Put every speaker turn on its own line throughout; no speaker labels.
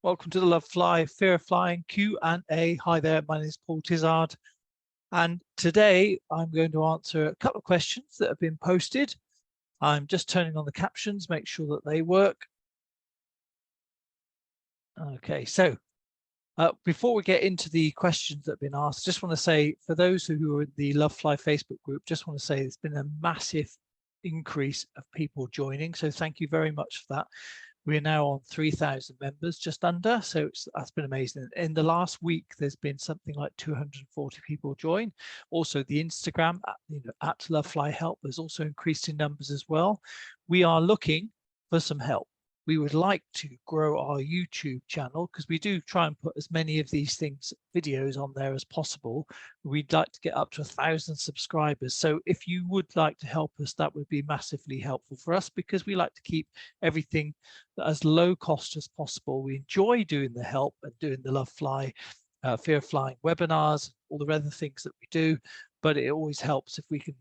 Welcome to the Love Fly, Fear of Flying Q&A. Hi there, my name is Paul Tizard, and today I'm going to answer a couple of questions that have been posted. I'm just turning on the captions, make sure that they work. Okay, so before we get into the questions that have been asked, just want to say, for those who are in the Love Fly Facebook group, just want to say there's been a massive increase of people joining, so thank you very much for that. We're now on 3,000 members, just under, so that's been amazing. In the last week, there's been something like 240 people join. Also, the Instagram at LoveFlyHelp has also increased in numbers as well. We are looking for some help. We would like to grow our YouTube channel because we do try and put as many of these videos on there as possible. We'd like to get up to 1,000 subscribers. So if you would like to help us, that would be massively helpful for us, because we like to keep everything as low cost as possible. We enjoy doing the help and doing the Love Fly, Fear of Flying webinars, all the other things that we do, but it always helps if we can,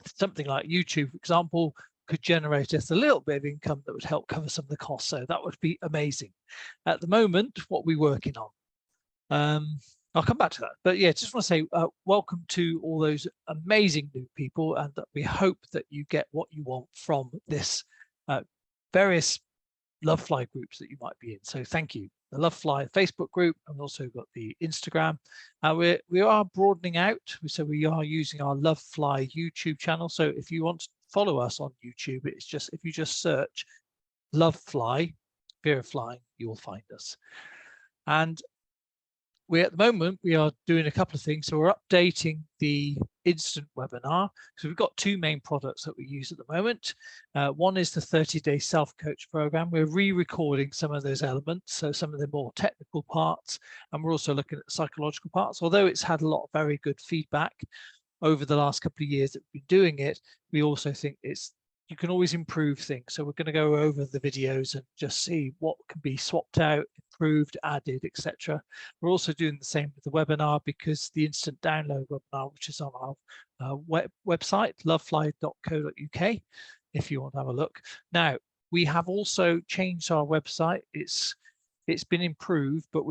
something like YouTube, for example, could generate us a little bit of income that would help cover some of the costs. So that would be amazing. At the moment, what we're working on. I'll come back to that. But yeah, just want to say welcome to all those amazing new people, and that we hope that you get what you want from this various Love Fly groups that you might be in. So thank you. The Love Fly Facebook group, and we've also got the Instagram. We are broadening out, so we are using our Love Fly YouTube channel. So if you want to follow us on YouTube, it's just, if you just search Love Fly, Fear of Flying, you will find us. And at the moment, we are doing a couple of things. So we're updating the instant webinar. So we've got two main products that we use at the moment. One is the 30-day self-coach program. We're re-recording some of those elements, so some of the more technical parts, and we're also looking at the psychological parts. Although it's had a lot of very good feedback over the last couple of years that we've been doing it, we also think you can always improve things. So we're going to go over the videos and just see what can be swapped out, improved, added, etc. We're also doing the same with the webinar, because the instant download webinar, which is on our website, lovefly.co.uk, if you want to have a look. Now, we have also changed our website. It's been improved, but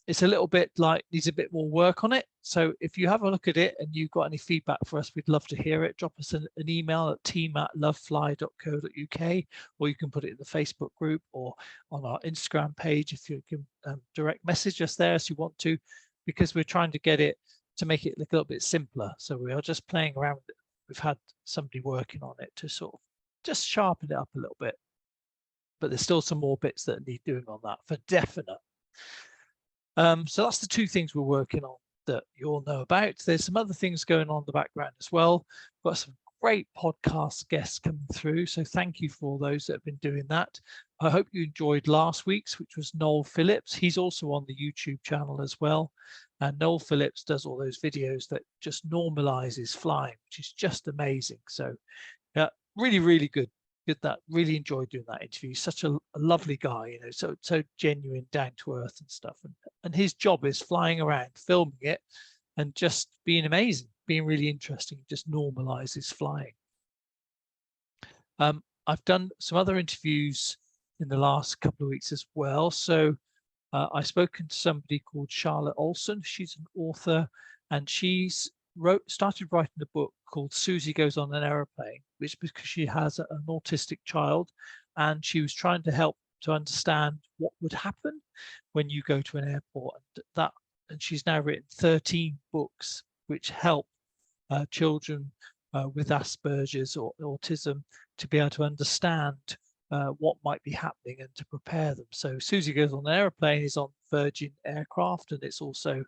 it's a little bit needs a bit more work on it. So if you have a look at it and you've got any feedback for us, we'd love to hear it. Drop us an email at team@lovefly.co.uk, or you can put it in the Facebook group or on our Instagram page if you can direct message us there as you want to, because we're trying to get it to make it look a little bit simpler. So we are just playing around with it. We've had somebody working on it to sort of just sharpen it up a little bit, but there's still some more bits that need doing on that for definite. So that's the two things we're working on that you all know about. There's some other things going on in the background as well. We've got some great podcast guests coming through, so thank you for all those that have been doing that. I hope you enjoyed last week's, which was Noel Phillips. He's also on the YouTube channel as well, and Noel Phillips does all those videos that just normalizes flying, which is just amazing. So yeah, really, really good. That really enjoyed doing that interview. Such a lovely guy, so genuine, down to earth and stuff. And his job is flying around, filming it, and just being amazing, being really interesting. Just normalizes flying. I've done some other interviews in the last couple of weeks as well. So I've spoken to somebody called Charlotte Olson. She's an author, and she's started writing a book called Susie Goes on an Aeroplane, which because she has an autistic child, and she was trying to help to understand what would happen when you go to an airport, and she's now written 13 books which help children with Asperger's or autism to be able to understand what might be happening and to prepare them. So Susie Goes on an Aeroplane is on Virgin Aircraft, and it's also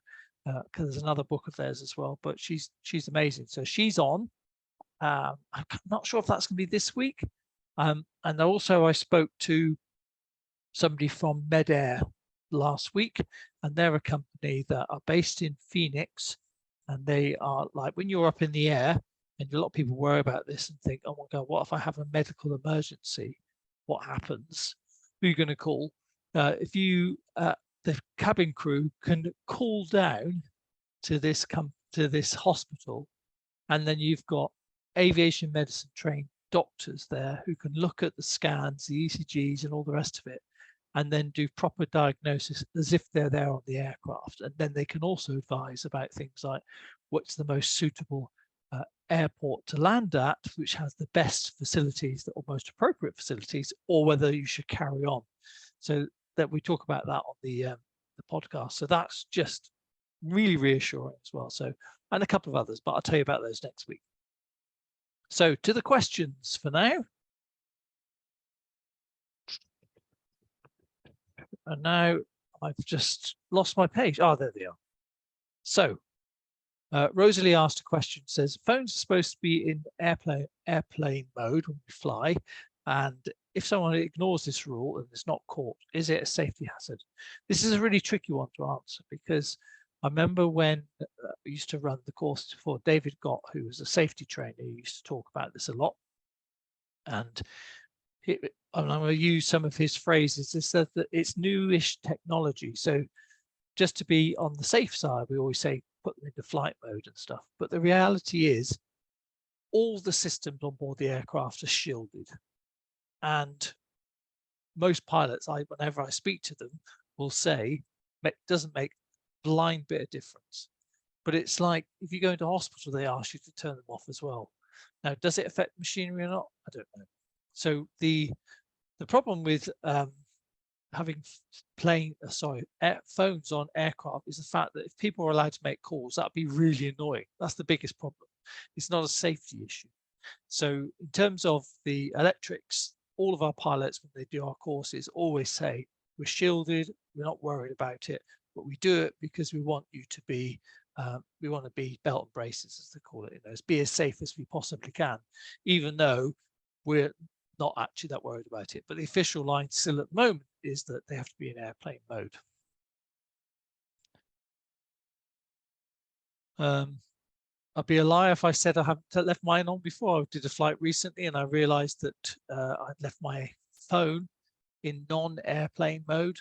because there's another book of theirs as well, but she's amazing. So she's on. I'm not sure if that's going to be this week. And also I spoke to somebody from Medair last week, and they're a company that are based in Phoenix, and they are like, when you're up in the air, and a lot of people worry about this and think, oh my God, what if I have a medical emergency? What happens? Who are you going to call? If you the cabin crew can call down to this hospital, and then you've got aviation medicine trained doctors there who can look at the scans, the ECGs, and all the rest of it, and then do proper diagnosis as if they're there on the aircraft. And then they can also advise about things like what's the most suitable airport to land at, which has the best facilities or most appropriate facilities, or whether you should carry on. So that we talk about that on the podcast. So that's just really reassuring as well. So, and a couple of others, but I'll tell you about those next week. So to the questions for now. And now I've just lost my page. Oh, there they are. So Rosalie asked a question, says, phones are supposed to be in airplane mode when we fly. And if someone ignores this rule and is not caught, is it a safety hazard? This is a really tricky one to answer, because I remember when I used to run the course for David Gott, who was a safety trainer, he used to talk about this a lot. And I'm going to use some of his phrases. It says that it's newish technology. So just to be on the safe side, we always say put them into flight mode and stuff. But the reality is all the systems on board the aircraft are shielded. And most pilots, whenever I speak to them, will say it doesn't make blind bit of difference. But it's like if you go into hospital, they ask you to turn them off as well. Now, does it affect machinery or not? I don't know. So the problem with having phones on aircraft is the fact that if people are allowed to make calls, that'd be really annoying. That's the biggest problem. It's not a safety issue. So in terms of the electrics, all of our pilots, when they do our courses, always say we're shielded, we're not worried about it, but we do it because we want you to be we want to be belt and braces, as they call it, be as safe as we possibly can, even though we're not actually that worried about it. But the official line still at the moment is that they have to be in airplane mode. I'd be a liar if I said I haven't left mine on before. I did a flight recently and I realized that I'd left my phone in non-airplane mode.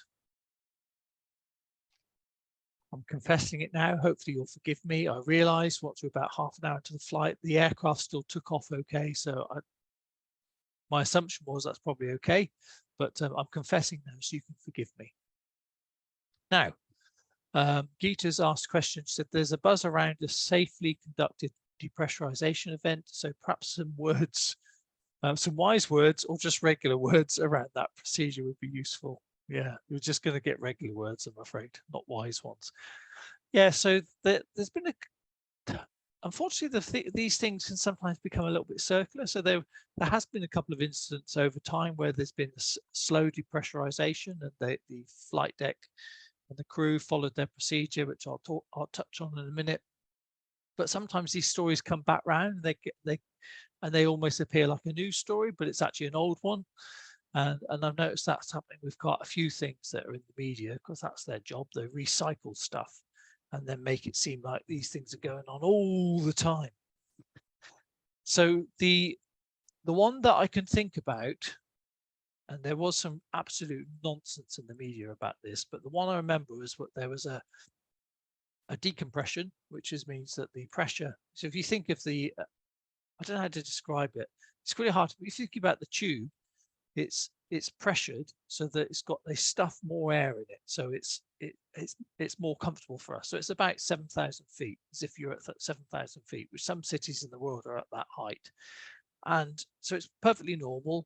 I'm confessing it now. Hopefully you'll forgive me. I realized once we're about half an hour into the flight, the aircraft still took off okay. So my assumption was that's probably okay, but I'm confessing now, so you can forgive me. Now, Geeta's asked a question. She said, there's a buzz around a safely conducted depressurization event. So perhaps some words, some wise words or just regular words around that procedure would be useful. Yeah, you're just going to get regular words, I'm afraid, not wise ones. Yeah, so there's been unfortunately, these things can sometimes become a little bit circular. So there has been a couple of incidents over time where there's been a slow depressurization and the flight deck and the crew followed their procedure, which I'll touch on in a minute. But sometimes these stories come back round and they almost appear like a news story, but it's actually an old one. And I've noticed that's happening with quite a few things that are in the media, because that's their job. They recycle stuff and then make it seem like these things are going on all the time. So the one that I can think about, and there was some absolute nonsense in the media about this, but the one I remember was there was a decompression, which means that the pressure. So if you think of I don't know how to describe it. It's really hard. If you think about the tube, it's pressured so that they stuff more air in it, so it's more comfortable for us. So it's about 7,000 feet, as if you're at 7,000 feet, which some cities in the world are at that height. And so it's perfectly normal,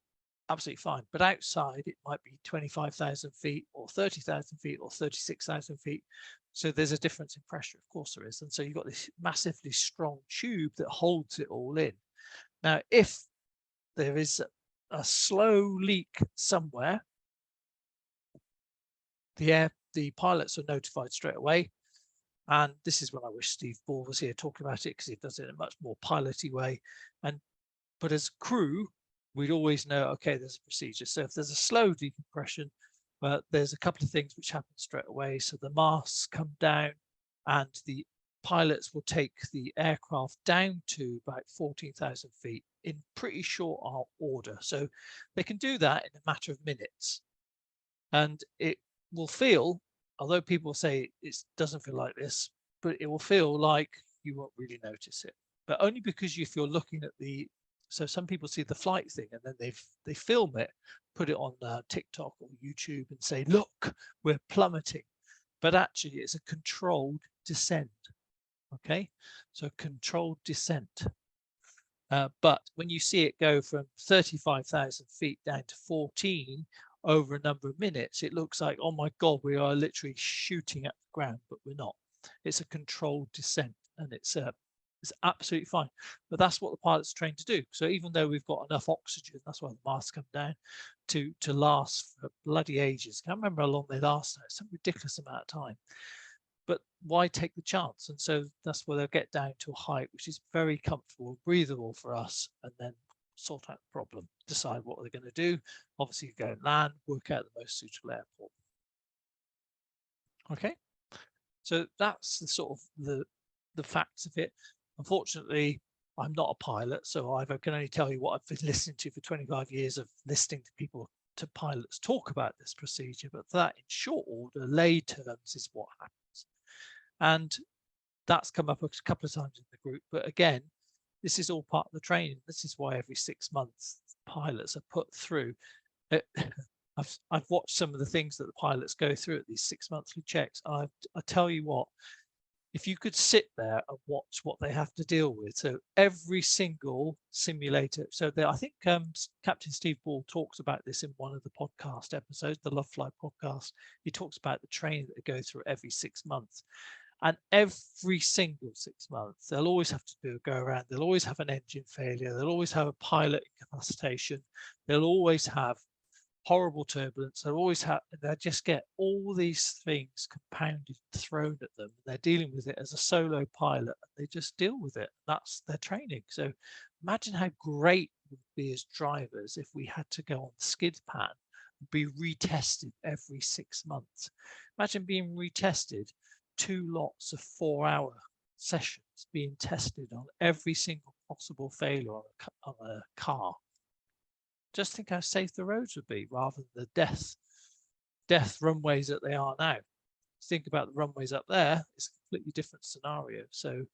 absolutely fine. But outside it might be 25,000 feet or 30,000 feet or 36,000 feet. So there's a difference in pressure, of course there is. And so you've got this massively strong tube that holds it all in. Now, if there is a slow leak somewhere, the pilots are notified straight away. And this is when I wish Steve Ball was here talking about it, because he does it in a much more piloty way. But as crew, we'd always know, okay, there's a procedure. So if there's a slow decompression, there's a couple of things which happen straight away. So the masts come down and the pilots will take the aircraft down to about 14,000 feet in pretty short order. So they can do that in a matter of minutes. And it will feel, although people say it doesn't feel like this, but it will feel like you won't really notice it. But only because if you're looking at the So some people see the flight thing and then they film it, put it on TikTok or YouTube and say, look, we're plummeting. But actually it's a controlled descent. Okay, so controlled descent. But when you see it go from 35,000 feet down to 14 over a number of minutes, it looks like, oh my God, we are literally shooting at the ground, but we're not. It's a controlled descent, and it's absolutely fine. But that's what the pilot's trained to do. So even though we've got enough oxygen, that's why the masks come down, to last for bloody ages. I can't remember how long they last now, some ridiculous amount of time. But why take the chance? And so that's where they'll get down to a height which is very comfortable, breathable for us, and then sort out the problem, decide what they're going to do. Obviously, go and land, work out the most suitable airport. Okay, so that's the sort of the facts of it. Unfortunately, I'm not a pilot, so I can only tell you what I've been listening to for 25 years of listening to people, to pilots talk about this procedure. But that, in short order, lay terms, is what happens. And that's come up a couple of times in the group. But again, this is all part of the training. This is why every 6 months pilots are put through. I've watched some of the things that the pilots go through at these 6 monthly checks. I tell you what, if you could sit there and watch what they have to deal with. So every single simulator. So I think Captain Steve Ball talks about this in one of the podcast episodes, the Love Flight podcast. He talks about the training that they go through every 6 months. And every single 6 months, they'll always have to go around. They'll always have an engine failure. They'll always have a pilot incapacitation. They'll always have horrible turbulence. They'll just get all these things compounded, thrown at them. They're dealing with it as a solo pilot, and they just deal with it. That's their training. So imagine how great it would be as drivers if we had to go on the skid pan and be retested every 6 months. Imagine being retested 2 lots of 4-hour sessions, being tested on every single possible failure on a car. Just think how safe the roads would be, rather than the death runways that they are now. Think about the runways up there, it's a completely different scenario. So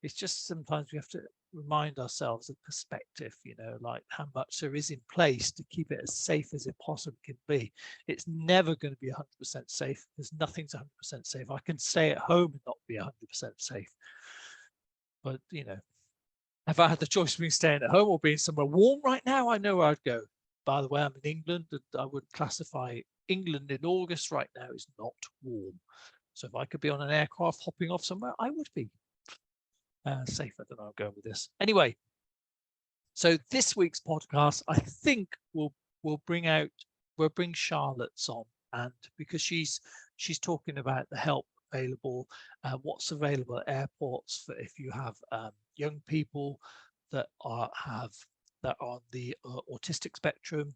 it's just sometimes we have to remind ourselves of perspective, like how much there is in place to keep it as safe as it possibly can be. It's never going to be 100% safe, because nothing's 100% safe. I can stay at home and not be 100% safe. But, if I had the choice between staying at home or being somewhere warm right now, I know where I'd go. By the way, I'm in England, and I would classify England in August right now is not warm. So if I could be on an aircraft hopping off somewhere, I would be. Safe. I don't know, I'm going with this. Anyway, so this week's podcast, I think we'll bring Charlotte's on, and because she's talking about the help available, what's available at airports for if you have young people that are on the autistic spectrum,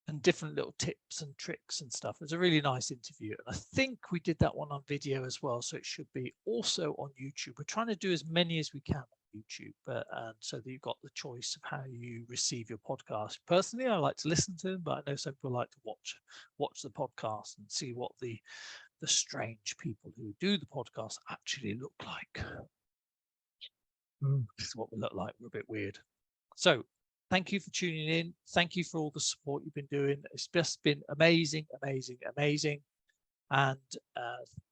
and different little tips and tricks and stuff. It's a really nice interview, and I think we did that one on video as well, so it should be also on YouTube. We're trying to do as many as we can on YouTube, but so that you've got the choice of how you receive your podcast. Personally, I like to listen to them, but I know some people like to watch the podcast and see what the strange people who do the podcast actually look like. This is what we look like. We're a bit weird. So thank you for tuning in. Thank you for all the support you've been doing. It's just been amazing, amazing, amazing. And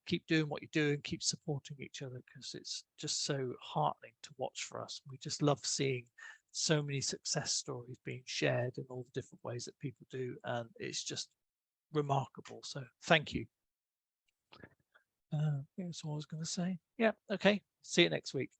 keep doing what you're doing. Keep supporting each other, because it's just so heartening to watch for us. We just love seeing so many success stories being shared in all the different ways that people do. And it's just remarkable. So thank you. That's what I was going to say. Yeah. Okay. See you next week.